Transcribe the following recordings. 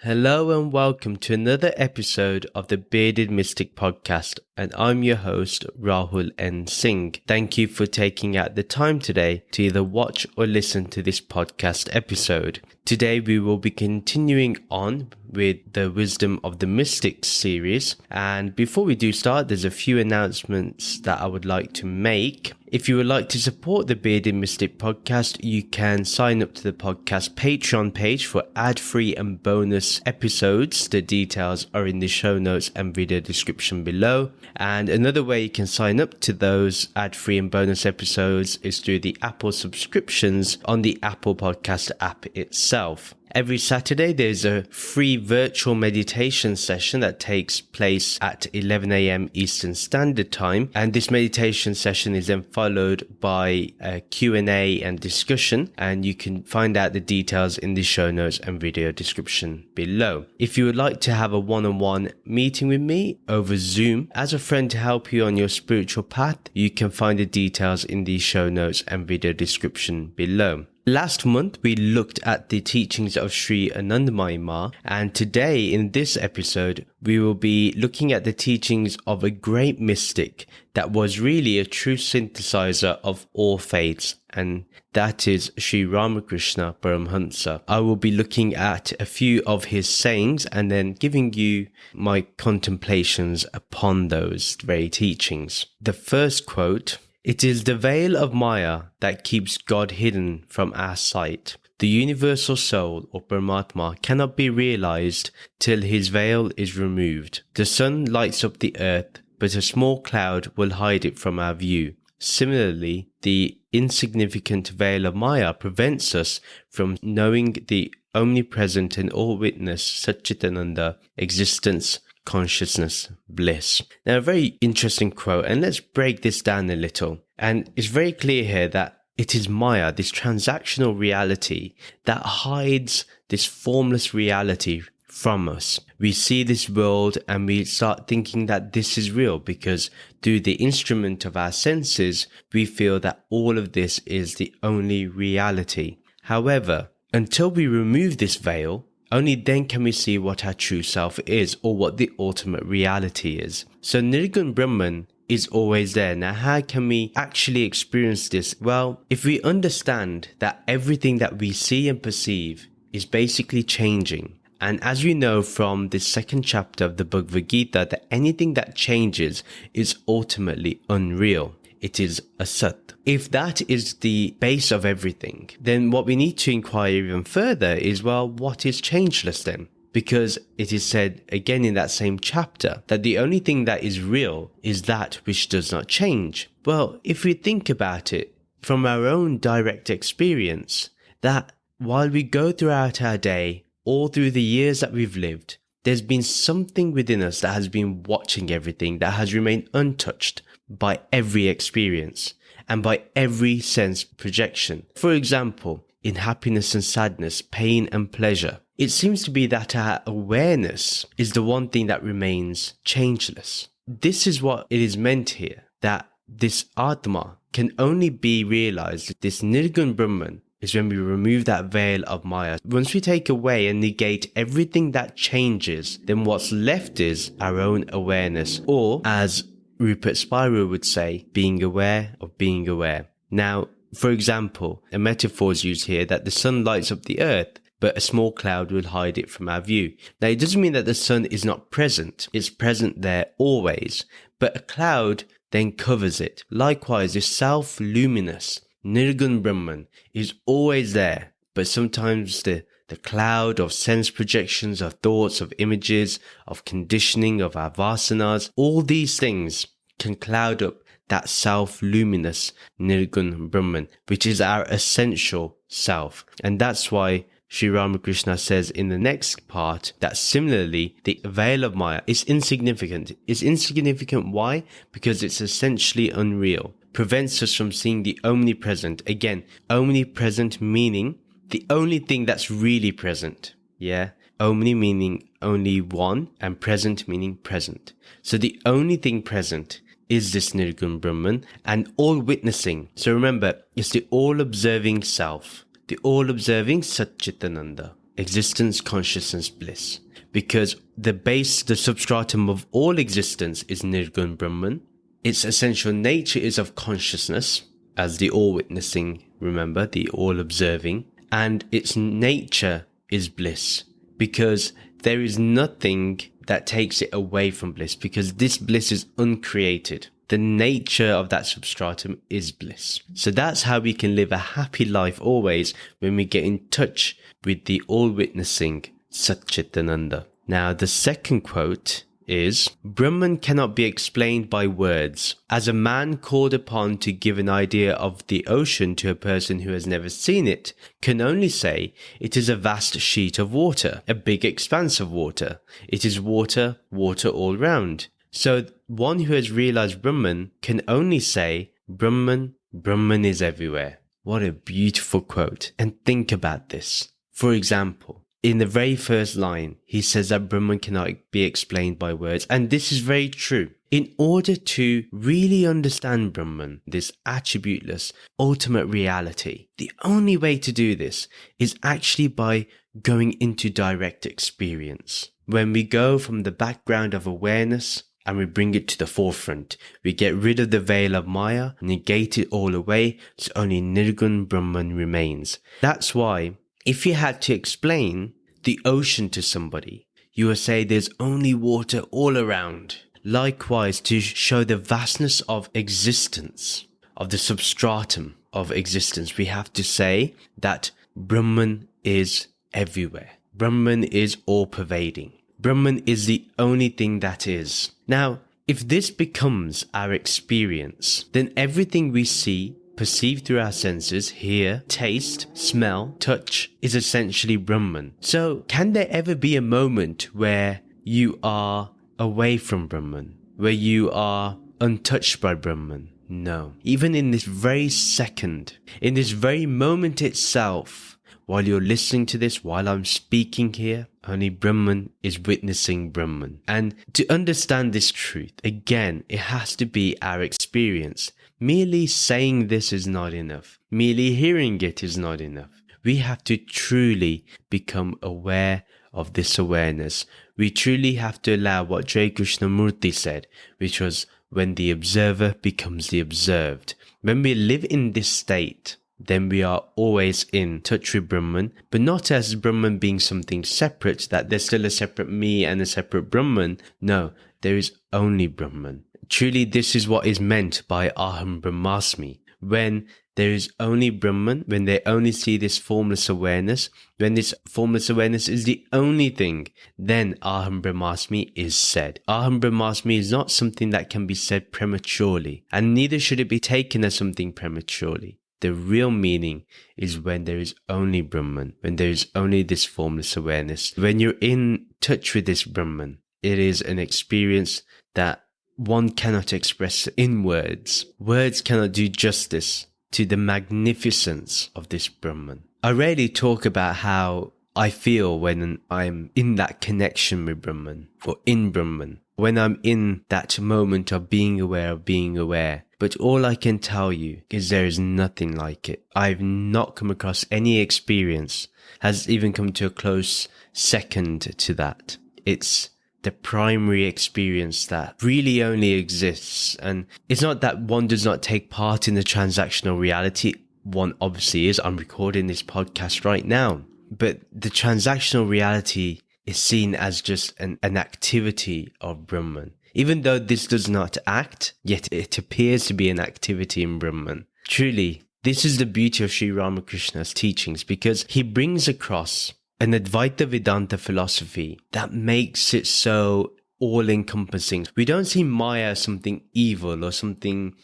Hello and welcome to another episode of the Bearded Mystic podcast, and I'm your host Rahul N. Singh. Thank you for taking out the time today to either watch or listen to this podcast episode. Today we will be continuing on with the Wisdom of the Mystics series, and before we do start, there's a few announcements that I would like to make. If you would like to support the Bearded Mystic podcast, you can sign up to the podcast Patreon page for ad-free and bonus episodes. The details are in the show notes and video description below. And another way you can sign up to those ad-free and bonus episodes is through the Apple subscriptions on the Apple Podcast app itself. Every Saturday, there's a free virtual meditation session that takes place at 11 a.m. Eastern Standard Time. And this meditation session is then followed by a Q&A and discussion. And you can find out the details in the show notes and video description below. If you would like to have a one-on-one meeting with me over Zoom as a friend to help you on your spiritual path, you can find the details in the show notes and video description below. Last month, we looked at the teachings of Sri Anandamayi Ma, and today in this episode, we will be looking at the teachings of a great mystic that was really a true synthesizer of all faiths, and that is Sri Ramakrishna Paramhamsa. I will be looking at a few of his sayings and then giving you my contemplations upon those very teachings. The first quote: "It is the veil of Maya that keeps God hidden from our sight. The universal soul, or Paramatma, cannot be realized till his veil is removed. The sun lights up the earth, but a small cloud will hide it from our view. Similarly, the insignificant veil of Maya prevents us from knowing the omnipresent and all-witness Satchitananda existence, consciousness, bliss." Now, a very interesting quote, and let's break this down a little. And it's very clear here that it is Maya, this transactional reality, that hides this formless reality from us. We see this world and we start thinking that this is real because through the instrument of our senses, we feel that all of this is the only reality. However, until we remove this veil, only then can we see what our true self is, or what the ultimate reality is. So Nirgun Brahman is always there. Now, how can we actually experience this? Well, if we understand that everything that we see and perceive is basically changing, and as you know from the second chapter of the Bhagavad Gita, that anything that changes is ultimately unreal. It is a sat. If that is the base of everything, then what we need to inquire even further is, well, what is changeless then? Because it is said again in that same chapter that the only thing that is real is that which does not change. Well, if we think about it from our own direct experience, that while we go throughout our day, all through the years that we've lived, there's been something within us that has been watching everything, that has remained untouched by every experience and by every sense projection. For example, in happiness and sadness, pain and pleasure, it seems to be that our awareness is the one thing that remains changeless. This is what it is meant here, that this Atma can only be realized, this Nirgun Brahman, is when we remove that veil of Maya. Once we take away and negate everything that changes, then what's left is our own awareness, or as Rupert Spira would say, being aware of being aware. Now, for example, a metaphor is used here that the sun lights up the earth, but a small cloud will hide it from our view. Now, it doesn't mean that the sun is not present. It's present there always, but a cloud then covers it. Likewise, the self-luminous Nirgun Brahman is always there, but sometimes the cloud of sense projections, of thoughts, of images, of conditioning, of our vasanas, all these things can cloud up that self-luminous Nirgun Brahman, which is our essential self. And that's why Sri Ramakrishna says in the next part that similarly, the veil of Maya is insignificant. It's insignificant, why? Because it's essentially unreal. Prevents us from seeing the omnipresent. Again, omnipresent meaning the only thing that's really present. Yeah. Omni meaning only one, and present meaning present. So the only thing present is this Nirgun Brahman, and all witnessing. So remember, it's the all-observing self, the all-observing Satchitananda. existence, consciousness, bliss. Because the substratum of all existence is Nirgun Brahman. Its essential nature is of consciousness, as the all-witnessing, remember, the all-observing. And its nature is bliss, because there is nothing that takes it away from bliss, because this bliss is uncreated. The nature of that substratum is bliss. So that's how we can live a happy life always, when we get in touch with the all-witnessing Satchitananda. Now, the second quote is, Brahman cannot be explained by words. As a man called upon to give an idea of the ocean to a person who has never seen it can only say it is a vast sheet of water, a big expanse of water. It is water, water all round. So one who has realized Brahman can only say, Brahman, Brahman is everywhere. What a beautiful quote. And think about this. For example, in the very first line, he says that Brahman cannot be explained by words. And this is very true. In order to really understand Brahman, this attributeless, ultimate reality, the only way to do this is actually by going into direct experience. When we go from the background of awareness and we bring it to the forefront, we get rid of the veil of Maya, negate it all away, so only Nirgun Brahman remains. That's why, if you had to explain the ocean to somebody, you would say there's only water all around. Likewise, to show the vastness of existence, of the substratum of existence, we have to say that Brahman is everywhere. Brahman is all-pervading. Brahman is the only thing that is. Now, if this becomes our experience, then everything we see, perceived through our senses, hear, taste, smell, touch, is essentially Brahman. So, can there ever be a moment where you are away from Brahman, where you are untouched by Brahman? No. Even in this very second, in this very moment itself, while you're listening to this, while I'm speaking here, only Brahman is witnessing Brahman. And to understand this truth, again, it has to be our experience. Merely saying this is not enough. Merely hearing it is not enough. We have to truly become aware of this awareness. We truly have to allow what Jai Krishnamurti said, which was, when the observer becomes the observed. When we live in this state, then we are always in touch with Brahman, but not as Brahman being something separate, that there's still a separate me and a separate Brahman. No, there is only Brahman. Truly, this is what is meant by Aham Brahmasmi. When there is only Brahman, when they only see this formless awareness, when this formless awareness is the only thing, then Aham Brahmasmi is said. Aham Brahmasmi is not something that can be said prematurely, and neither should it be taken as something prematurely. The real meaning is when there is only Brahman, when there is only this formless awareness. When you're in touch with this Brahman, it is an experience that one cannot express in words. Words cannot do justice to the magnificence of this Brahman. I rarely talk about how I feel when I'm in that connection with Brahman, or in Brahman, when I'm in that moment of being aware. But all I can tell you is there is nothing like it. I've not come across any experience has even come to a close second to that. It's the primary experience that really only exists. And it's not that one does not take part in the transactional reality. One obviously is. I'm recording this podcast right now. But the transactional reality is seen as just an activity of Brahman. Even though this does not act, yet it appears to be an activity in Brahman. Truly, this is the beauty of Sri Ramakrishna's teachings, because he brings across an Advaita Vedanta philosophy that makes it so all-encompassing. We don't see Maya as something evil or something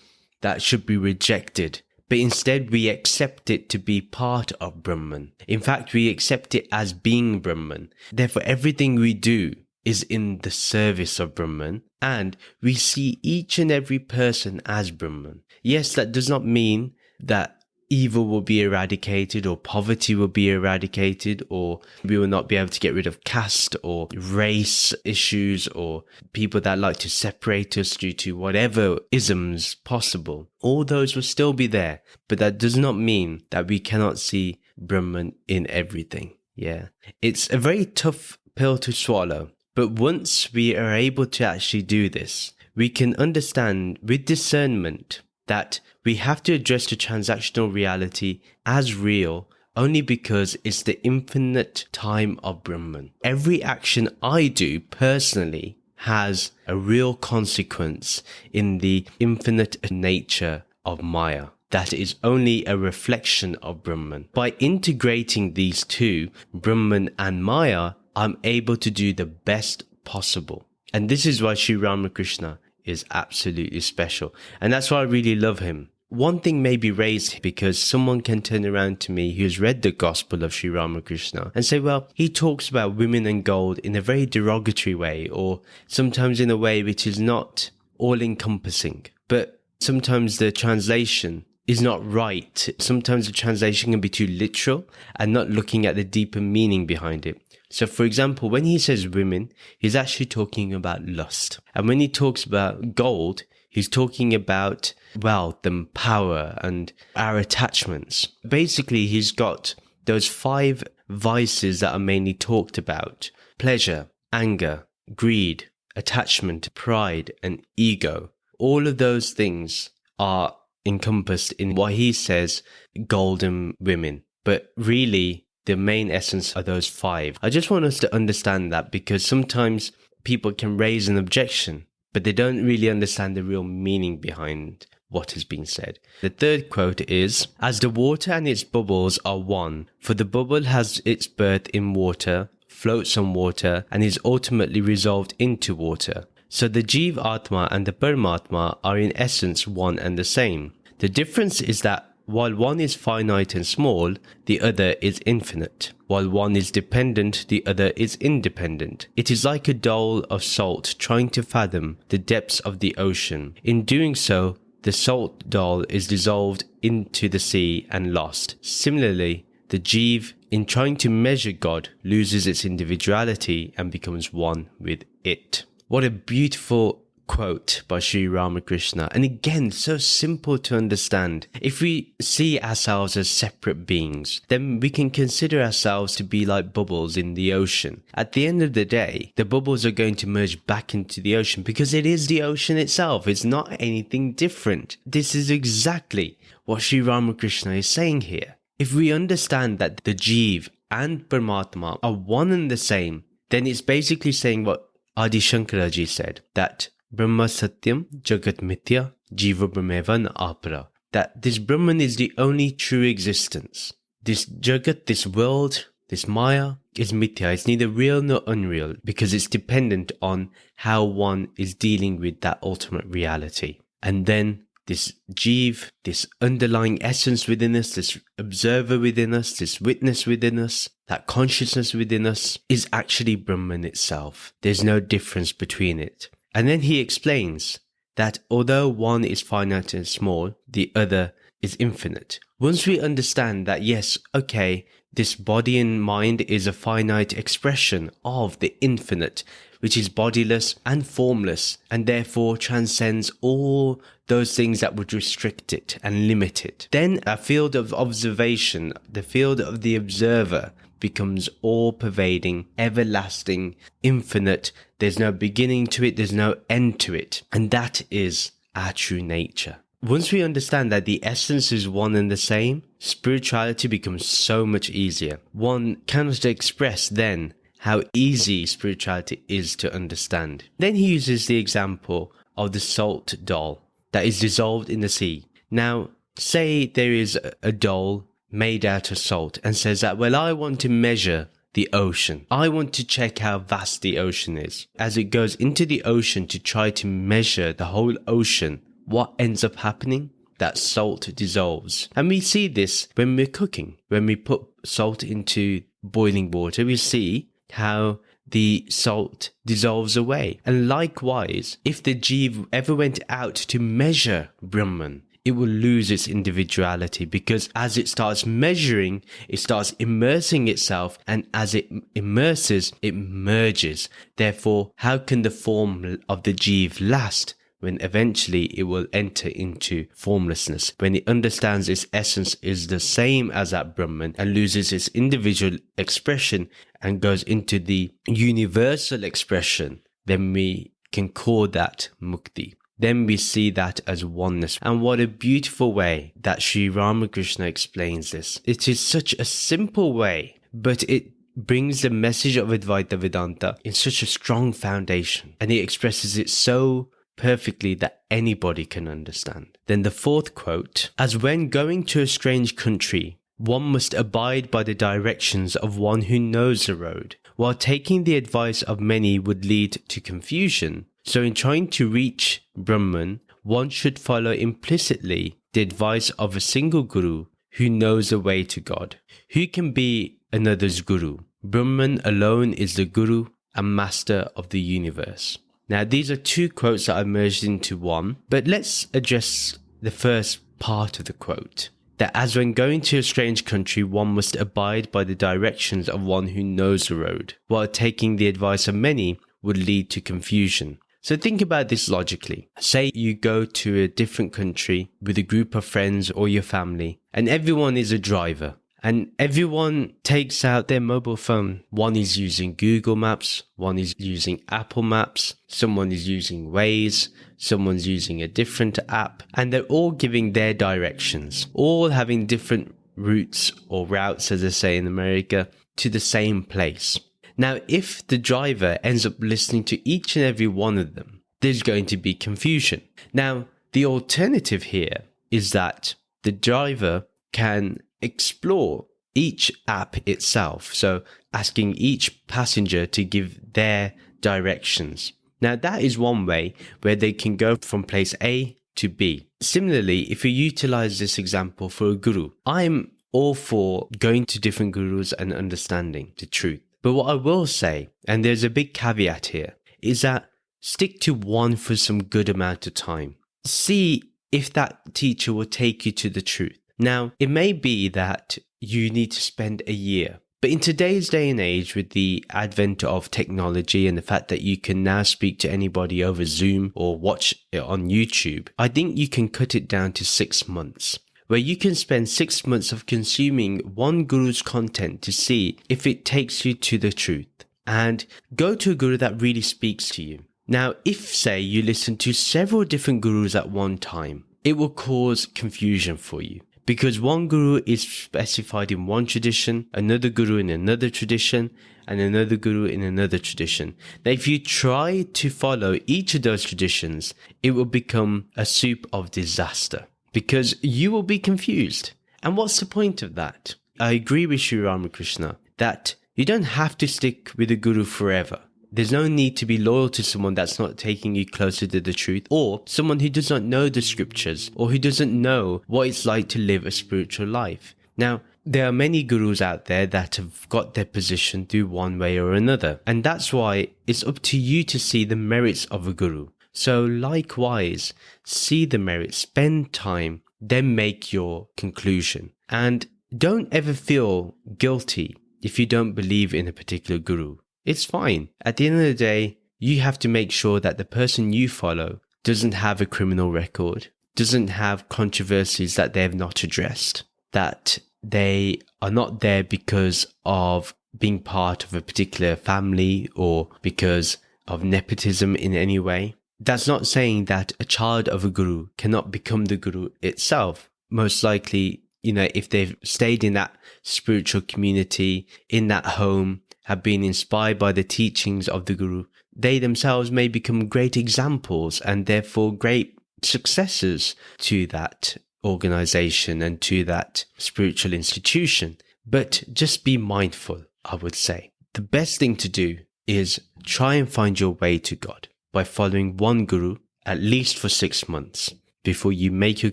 that should be rejected, but instead we accept it to be part of Brahman. In fact, we accept it as being Brahman. Therefore, everything we do is in the service of Brahman, and we see each and every person as Brahman. Yes, that does not mean that evil will be eradicated, or poverty will be eradicated, or we will not be able to get rid of caste or race issues, or people that like to separate us due to whatever isms possible. All those will still be there, but that does not mean that we cannot see Brahman in everything. Yeah. It's a very tough pill to swallow. But once we are able to actually do this, we can understand with discernment that we have to address the transactional reality as real only because it's the infinite time of Brahman. Every action I do personally has a real consequence in the infinite nature of Maya. That is only a reflection of Brahman. By integrating these two, Brahman and Maya, I'm able to do the best possible. And this is why Sri Ramakrishna is absolutely special. And that's why I really love him. One thing may be raised because someone can turn around to me who's read the Gospel of Sri Ramakrishna and say, well, he talks about women and gold in a very derogatory way, or sometimes in a way which is not all-encompassing. But sometimes the translation is not right. Sometimes the translation can be too literal and not looking at the deeper meaning behind it. So, for example, when he says women, he's actually talking about lust. And when he talks about gold, he's talking about wealth and power and our attachments. Basically, he's got those 5 vices that are mainly talked about: pleasure, anger, greed, attachment, pride, and ego. All of those things are encompassed in what he says golden women. But really, the main essence are those 5. I just want us to understand that, because sometimes people can raise an objection, but they don't really understand the real meaning behind what has been said. The third quote is, as the water and its bubbles are one, for the bubble has its birth in water, floats on water, and is ultimately resolved into water. So the Jeev Atma and the Paramatma are in essence one and the same. The difference is that while one is finite and small, the other is infinite. While one is dependent, the other is independent. It is like a doll of salt trying to fathom the depths of the ocean. In doing so, the salt doll is dissolved into the sea and lost. Similarly, the Jeev, in trying to measure God, loses its individuality and becomes one with it. What a beautiful quote by Sri Ramakrishna. And again, so simple to understand. If we see ourselves as separate beings, then we can consider ourselves to be like bubbles in the ocean. At the end of the day, the bubbles are going to merge back into the ocean because it is the ocean itself. It's not anything different. This is exactly what Sri Ramakrishna is saying here. If we understand that the Jeev and Paramatma are one and the same, then it's basically saying what Adi Shankaraji said, that Brahma Satyam Jagat Mithya Jiva Brahmevan Apara. That this Brahman is the only true existence. This Jagat, this world, this Maya is Mithya. It's neither real nor unreal because it's dependent on how one is dealing with that ultimate reality. And then this Jeev, this underlying essence within us, this observer within us, this witness within us, that consciousness within us is actually Brahman itself. There's no difference between it. And then he explains that although one is finite and small, the other is infinite. Once we understand that, yes, okay, this body and mind is a finite expression of the infinite, which is bodiless and formless, and therefore transcends all those things that would restrict it and limit it. Then a field of observation, the field of the observer, becomes all-pervading, everlasting, infinite. There's no beginning to it, there's no end to it. And that is our true nature. Once we understand that the essence is one and the same, spirituality becomes so much easier. One cannot express then how easy spirituality is to understand. Then he uses the example of the salt doll that is dissolved in the sea. Now, say there is a doll made out of salt and says that, well, I want to measure the ocean. I want to check how vast the ocean is. As it goes into the ocean to try to measure the whole ocean, what ends up happening? That salt dissolves. And we see this when we're cooking. When we put salt into boiling water, we see how the salt dissolves away. And likewise, if the Jeev ever went out to measure Brahman, it will lose its individuality, because as it starts measuring, it starts immersing itself, and as it immerses, it merges. Therefore, how can the form of the Jeev last? when eventually it will enter into formlessness, when it understands its essence is the same as that Brahman and loses its individual expression and goes into the universal expression, then we can call that mukti. Then we see that as oneness. And what a beautiful way that Sri Ramakrishna explains this. It is such a simple way, but it brings the message of Advaita Vedanta in such a strong foundation. And he expresses it so perfectly that anybody can understand. Then the fourth quote, as when going to a strange country, one must abide by the directions of one who knows the road, while taking the advice of many would lead to confusion. So in trying to reach Brahman, one should follow implicitly the advice of a single guru who knows the way to God. Who can be another's guru? Brahman alone is the guru and master of the universe. Now these are two quotes that I merged into one, but let's address the first part of the quote. That as when going to a strange country, one must abide by the directions of one who knows the road, while taking the advice of many would lead to confusion. So think about this logically. Say you go to a different country with a group of friends or your family, and everyone is a driver, and everyone takes out their mobile phone. One is using Google Maps, one is using Apple Maps, someone is using Waze, someone's using a different app, and they're all giving their directions, all having different routes or routes, as they say in America, to the same place. Now, if the driver ends up listening to each and every one of them, there's going to be confusion. Now, the alternative here is that the driver can explore each app itself. So asking each passenger to give their directions. Now, that is one way where they can go from place A to B. Similarly, if you utilize this example for a guru, I'm all for going to different gurus and understanding the truth. But what I will say, and there's a big caveat here, is that stick to one for some good amount of time. See if that teacher will take you to the truth. Now, it may be that you need to spend a year. But in today's day and age, with the advent of technology and the fact that you can now speak to anybody over Zoom or watch it on YouTube, I think you can cut it down to 6 months, where you can spend 6 months of consuming one guru's content to see if it takes you to the truth, and go to a guru that really speaks to you. Now, if, say, you listen to several different gurus at one time, it will cause confusion for you. Because one guru is specified in one tradition, another guru in another tradition, and another guru in another tradition. Now, if you try to follow each of those traditions, it will become a soup of disaster, because you will be confused. And what's the point of that? I agree with Sri Ramakrishna that you don't have to stick with a guru forever. There's no need to be loyal to someone that's not taking you closer to the truth, or someone who does not know the scriptures, or who doesn't know what it's like to live a spiritual life. Now, there are many gurus out there that have got their position through one way or another, and that's why it's up to you to see the merits of a guru. So likewise, see the merits, spend time, then make your conclusion. And don't ever feel guilty if you don't believe in a particular guru. It's fine. At the end of the day, you have to make sure that the person you follow doesn't have a criminal record, doesn't have controversies that they have not addressed, that they are not there because of being part of a particular family or because of nepotism in any way. That's not saying that a child of a guru cannot become the guru itself. Most likely, if they've stayed in that spiritual community, in that home, have been inspired by the teachings of the guru, they themselves may become great examples and therefore great successors to that organization and to that spiritual institution. But just be mindful, I would say. The best thing to do is try and find your way to God by following one guru at least for 6 months before you make your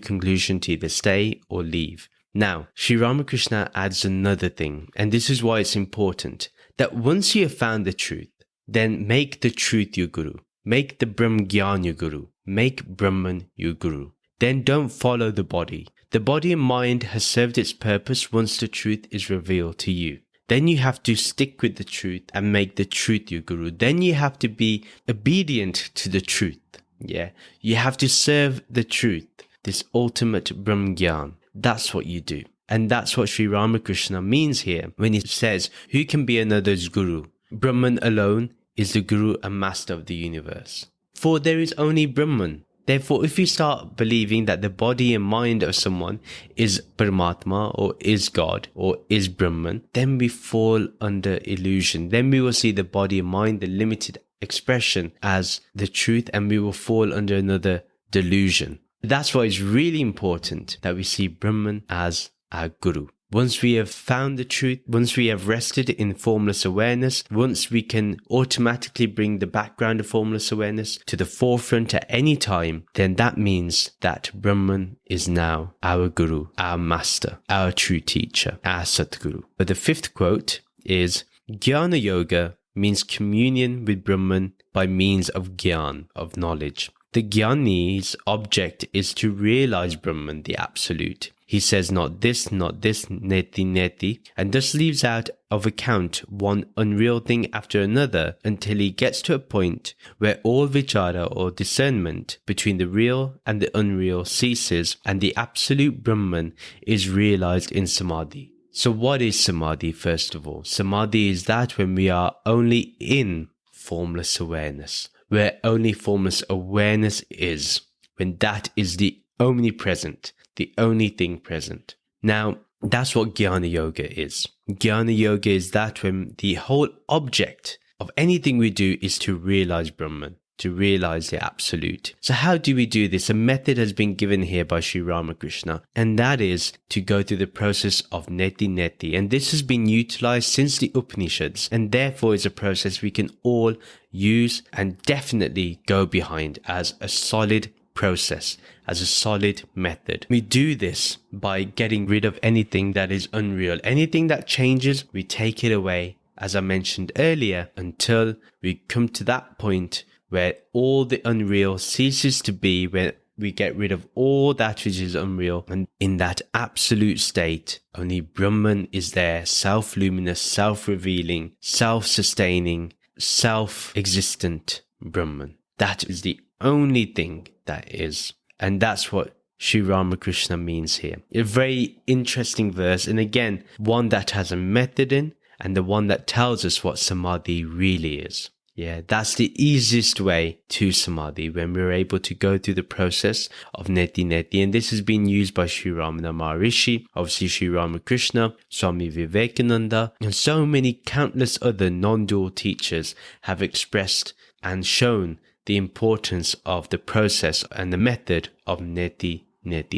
conclusion to either stay or leave. Now, Sri Ramakrishna adds another thing, and this is why it's important, that once you have found the truth, then make the truth your guru. Make the Brahm Gyan your guru. Make Brahman your guru. Then don't follow the body. The body and mind has served its purpose once the truth is revealed to you. Then you have to stick with the truth and make the truth your guru. Then you have to be obedient to the truth. Yeah, you have to serve the truth, this ultimate Brahm Gyan. That's what you do. And that's what Sri Ramakrishna means here when he says, who can be another's guru? Brahman alone is the guru and master of the universe. For there is only Brahman. Therefore, if you start believing that the body and mind of someone is Paramatma or is God or is Brahman, then we fall under illusion. Then we will see the body and mind, the limited expression, as the truth, and we will fall under another delusion. That's why it's really important that we see Brahman as our guru. Once we have found the truth, once we have rested in formless awareness, once we can automatically bring the background of formless awareness to the forefront at any time, then that means that Brahman is now our guru, our master, our true teacher, our Satguru. But the fifth quote is, Jnana Yoga means communion with Brahman by means of Gyan, of knowledge. The Jnani's object is to realize Brahman, the Absolute. He says not this, neti, and thus leaves out of account one unreal thing after another until he gets to a point where all vichara or discernment between the real and the unreal ceases and the absolute Brahman is realized in samadhi. So what is samadhi, first of all? Samadhi is that when we are only in formless awareness, where only formless awareness is, when that is the omnipresent, the only thing present. Now, that's what Jnana Yoga is. Jnana Yoga is that when the whole object of anything we do is to realize Brahman, to realize the Absolute. So how do we do this? A method has been given here by Sri Ramakrishna, and that is to go through the process of neti. And this has been utilized since the Upanishads, and therefore is a process we can all use and definitely go behind as a solid process, as a solid method. We do this by getting rid of anything that is unreal. Anything that changes, we take it away, as I mentioned earlier, until we come to that point where all the unreal ceases to be, where we get rid of all that which is unreal, and in that absolute state, only Brahman is there, self-luminous, self-revealing, self-sustaining, self-existent Brahman. That is the only thing that is. And that's what Sri Ramakrishna means here. A very interesting verse, and again, one that has a method in, and the one that tells us what samadhi really is. Yeah, that's the easiest way to samadhi, when we're able to go through the process of neti. And this has been used by Sri Ramana Maharishi, obviously Sri Ramakrishna, Swami Vivekananda, and so many countless other non-dual teachers have expressed and shown the importance of the process and the method of neti,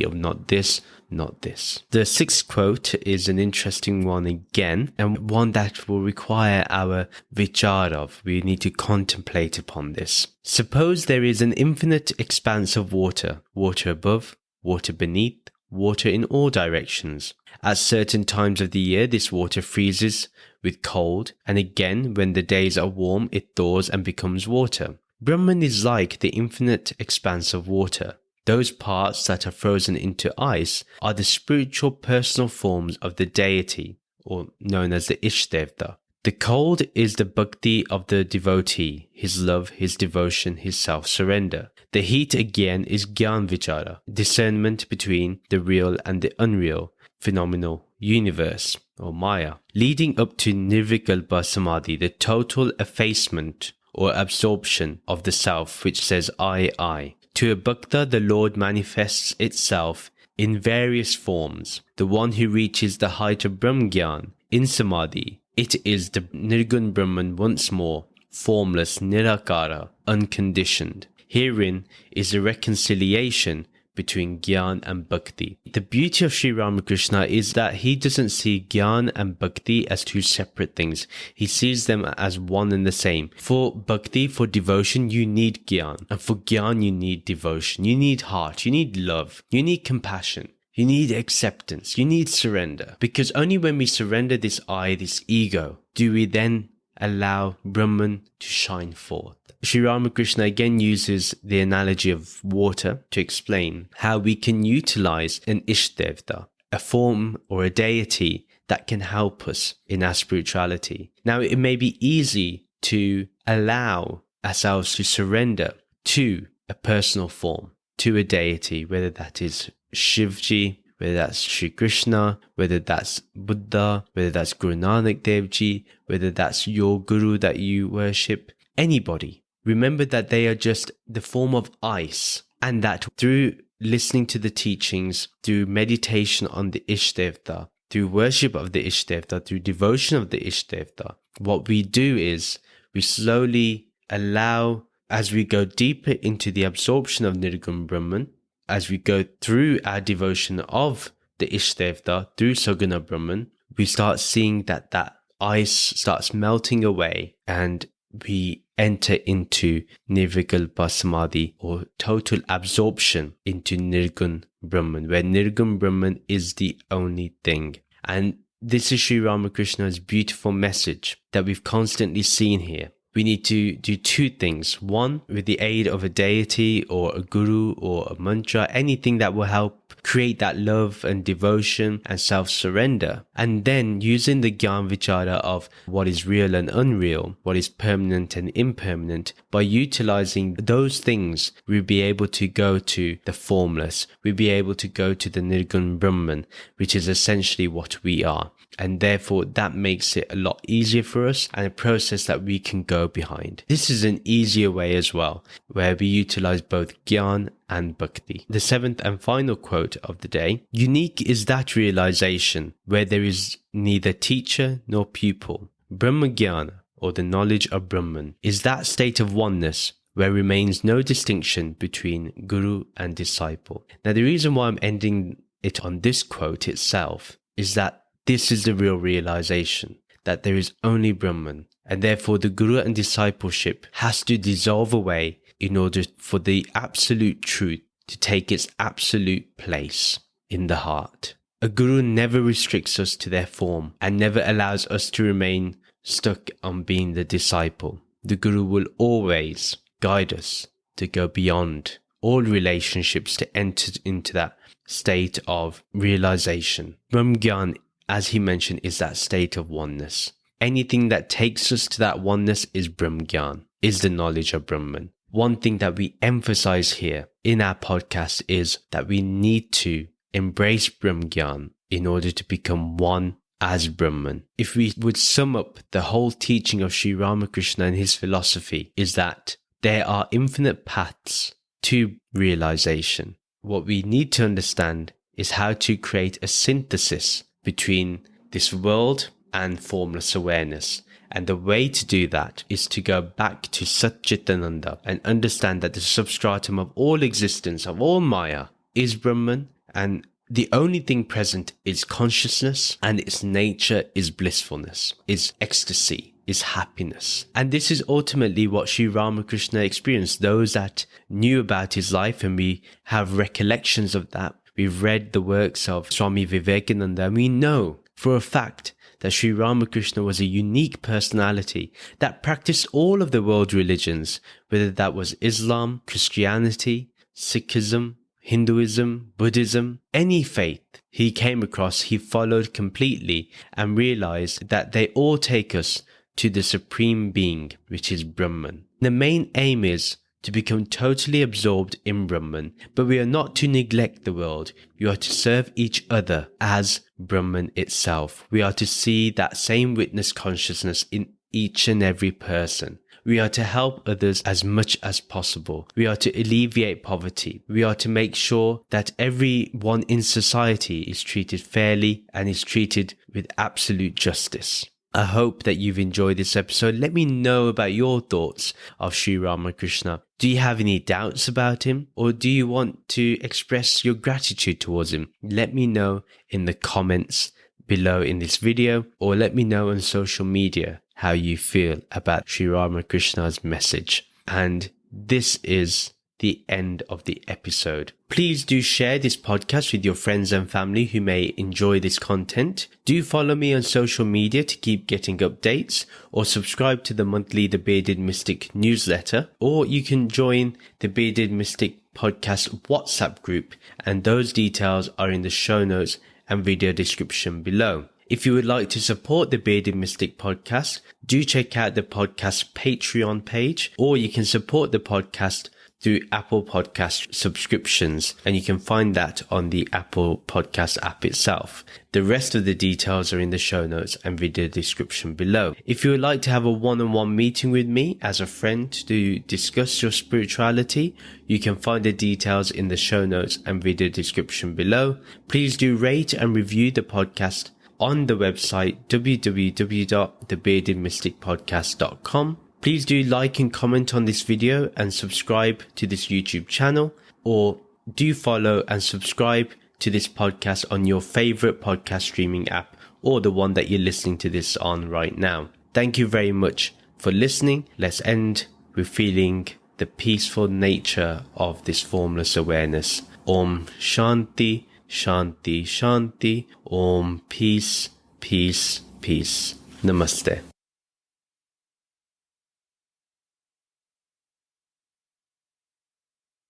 of not this, not this. The sixth quote is an interesting one again, and one that will require our vichar of. We need to contemplate upon this. Suppose there is an infinite expanse of water, water above, water beneath, water in all directions. At certain times of the year, this water freezes with cold, and again, when the days are warm, it thaws and becomes water. Brahman is like the infinite expanse of water. Those parts that are frozen into ice are the spiritual personal forms of the deity, or known as the Ishtevta. The cold is the bhakti of the devotee, his love, his devotion, his self-surrender. The heat again is Gyan Vichara, discernment between the real and the unreal, phenomenal universe, or Maya, leading up to Nirvikalpa Samadhi, the total effacement or absorption of the self, which says I. To a bhakta, the Lord manifests itself in various forms. The one who reaches the height of Brahmgyan in Samadhi, it is the Nirgun Brahman once more, formless, nirakara, unconditioned. Herein is the reconciliation between Gyan and Bhakti. The beauty of Sri Ramakrishna is that he doesn't see Gyan and Bhakti as two separate things. He sees them as one and the same. For Bhakti, for devotion, you need Gyan. And for Gyan, you need devotion. You need heart. You need love. You need compassion. You need acceptance. You need surrender. Because only when we surrender this I, this ego, do we then allow Brahman to shine forth. Sri Ramakrishna again uses the analogy of water to explain how we can utilize an Ishtevta, a form or a deity that can help us in our spirituality. Now, it may be easy to allow ourselves to surrender to a personal form to a deity, whether that is Shivji, whether that's Sri Krishna, whether that's Buddha, whether that's Guru Nanak Dev Ji, whether that's your guru that you worship, anybody. Remember that they are just the form of ice, and that through listening to the teachings, through meditation on the Ishtevta, through worship of the Ishtevta, through devotion of the Ishtevta, what we do is we slowly allow, as we go deeper into the absorption of Nirgun Brahman, as we go through our devotion of the Ishtevta through Saguna Brahman, we start seeing that ice starts melting away and we enter into Nirvikalpa Samadhi, or total absorption into Nirgun Brahman, where Nirgun Brahman is the only thing. And this is Sri Ramakrishna's beautiful message that we've constantly seen here. We need to do two things. One, with the aid of a deity or a guru or a mantra, anything that will help create that love and devotion and self-surrender. And then using the Gyan Vichara of what is real and unreal, what is permanent and impermanent, by utilizing those things, we'll be able to go to the formless. We'll be able to go to the Nirgun Brahman, which is essentially what we are. And therefore, that makes it a lot easier for us and a process that we can go behind. This is an easier way as well, where we utilize both Gyan and Bhakti. The seventh and final quote of the day: unique is that realization where there is neither teacher nor pupil. Brahma Jnana, or the knowledge of Brahman, is that state of oneness where remains no distinction between guru and disciple. Now, the reason why I'm ending it on this quote itself is that this is the real realization, that there is only Brahman, and therefore the guru and discipleship has to dissolve away in order for the absolute truth to take its absolute place in the heart. A guru never restricts us to their form and never allows us to remain stuck on being the disciple. The guru will always guide us to go beyond all relationships, to enter into that state of realization. Brahmgyan, as he mentioned, is that state of oneness. Anything that takes us to that oneness is Brahmgyan, is the knowledge of Brahman. One thing that we emphasize here in our podcast is that we need to embrace Brahmgyan in order to become one as Brahman. If we would sum up the whole teaching of Sri Ramakrishna and his philosophy, is that there are infinite paths to realization. What we need to understand is how to create a synthesis between this world and formless awareness. And the way to do that is to go back to Satchitananda and understand that the substratum of all existence, of all Maya, is Brahman, and the only thing present is consciousness, and its nature is blissfulness, is ecstasy, is happiness. And this is ultimately what Sri Ramakrishna experienced. Those that knew about his life, and we have recollections of that, we've read the works of Swami Vivekananda, and we know for a fact that Sri Ramakrishna was a unique personality that practiced all of the world religions, whether that was Islam, Christianity, Sikhism, Hinduism, Buddhism, any faith he came across, he followed completely and realized that they all take us to the supreme being, which is Brahman. The main aim is to become totally absorbed in Brahman, but we are not to neglect the world. We are to serve each other as Brahman itself. We are to see that same witness consciousness in each and every person. We are to help others as much as possible. We are to alleviate poverty. We are to make sure that everyone in society is treated fairly and is treated with absolute justice. I hope that you've enjoyed this episode. Let me know about your thoughts of Sri Ramakrishna. Do you have any doubts about him, or do you want to express your gratitude towards him? Let me know in the comments below in this video, or let me know on social media how you feel about Sri Ramakrishna's message. And this is the end of the episode. Please do share this podcast with your friends and family who may enjoy this content. Do follow me on social media to keep getting updates, or subscribe to the monthly The Bearded Mystic newsletter, or you can join the Bearded Mystic podcast WhatsApp group, and those details are in the show notes and video description below. If you would like to support the Bearded Mystic podcast, do check out the podcast Patreon page, or you can support the podcast through Apple Podcast subscriptions, and you can find that on the Apple Podcast app itself. The rest of the details are in the show notes and video description below. If you would like to have a one-on-one meeting with me as a friend to discuss your spirituality, you can find the details in the show notes and video description below. Please do rate and review the podcast on the website www.thebeardedmysticpodcast.com. Please do like and comment on this video and subscribe to this YouTube channel, or do follow and subscribe to this podcast on your favorite podcast streaming app or the one that you're listening to this on right now. Thank you very much for listening. Let's end with feeling the peaceful nature of this formless awareness. Om Shanti, Shanti, Shanti. Om Peace, Peace, Peace. Namaste.